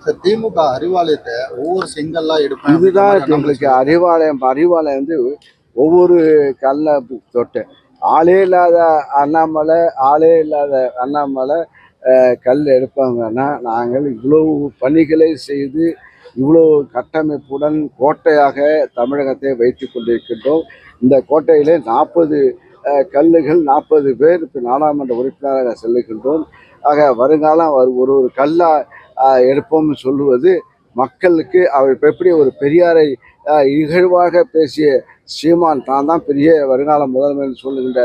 Sir, திமுக அறிவாலயத்தை ஒவ்வொரு செங்கல்லா எடுப்பேன் இதுதான் எங்களுக்கு அறிவாலயம். அறிவாலயம் வந்து ஒவ்வொரு கல்ல தொட்டு ஆளே இல்லாத அண்ணாமலை, ஆளே இல்லாத அண்ணாமலை கல் எடுப்பாங்கன்னா, நாங்கள் இவ்வளவு பணிகளை செய்து இவ்வளவு கட்டமைப்புடன் கோட்டையாக தமிழகத்தை வைத்து கொண்டிருக்கின்றோம். இந்த கோட்டையிலே 40 கல்லுகள், 40 பேர் இப்போ நாடாளுமன்ற உறுப்பினராக செல்லுகின்றோம். ஆக வருங்காலம் ஒரு ஒரு கல்லா எடுப்போம்னு சொல்லுவது மக்களுக்கு அவர் எப்படி ஒரு பெரியாரை இகழ்வாக பேசிய சீமான் தான் பெரிய வருங்கால முதல்வர் சொல்லுகின்ற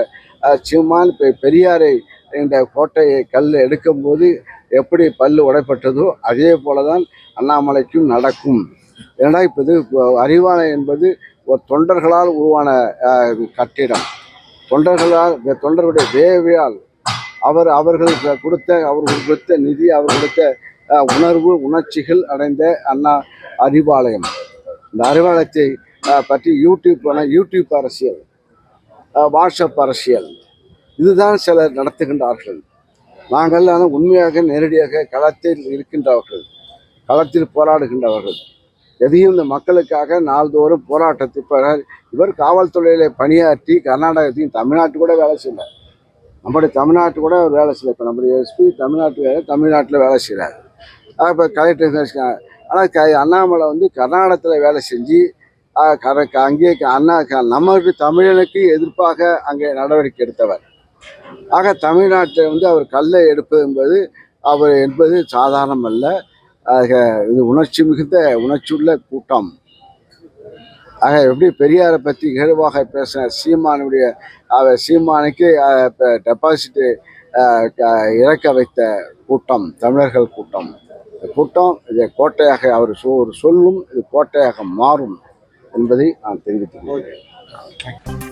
சீமான் பெரியாரை இந்த கோட்டையை கல் எடுக்கும்போது எப்படி பல்லு உடைப்பட்டதோ அதே போல தான் அண்ணாமலைக்கும் நடக்கும். ஏன்னா இப்போ இது அறிவாலயம் என்பது ஒரு தொண்டர்களால் உருவான கட்டிடம். தொண்டர்களுடைய வேவியால் அவர்களுக்கு கொடுத்த நிதி, அவர் கொடுத்த உணர்வு உணர்ச்சிகள் அடைந்த அண்ணா அறிவாலயம். இந்த அறிவாலயத்தை பற்றி யூடியூப் அரசியல், வாட்ஸ்அப் அரசியல் இதுதான் சிலர் நடத்துகின்றார்கள். நாங்கள் உண்மையாக நேரடியாக களத்தில் இருக்கின்றவர்கள், களத்தில் போராடுகின்றவர்கள். எதையும் இந்த மக்களுக்காக நாள்தோறும் போராட்டத்தை இவர் காவல்துறையில பணியாற்றி கர்நாடகத்தையும் தமிழ்நாட்டு கூட வேலை செய்யல. நம்முடைய தமிழ்நாட்டு கூட வேலை செய்யல. இப்போ நம்முடைய எஸ்பி தமிழ்நாட்டில் வேலை செய்கிறார். இப்போ கலெக்டர். ஆனால் அண்ணாமலை வந்து கர்நாடகத்தில் வேலை செஞ்சு அங்கே நமக்கு தமிழனுக்கு எதிர்ப்பாக அங்கே நடவடிக்கை எடுத்தவர். ஆக தமிழ்நாட்டில் வந்து அவர் கல்லை எடுப்பது என்பது சாதாரணம் அல்ல. ஆக இது உணர்ச்சி மிகுந்த உணர்ச்சியுள்ள கூட்டம். ஆக எப்படி பெரியாரை பற்றி இகழ்வாக பேசின சீமானுக்கு டெபாசிட் இறக்க வைத்த கூட்டம் தமிழர்கள் கூட்டம். இந்த கூட்டம் இதை கோட்டையாக அவர் சொல்லும், இது கோட்டையாக மாறும் என்பதை நான் தெரிவித்துக் கொள்கிறேன்.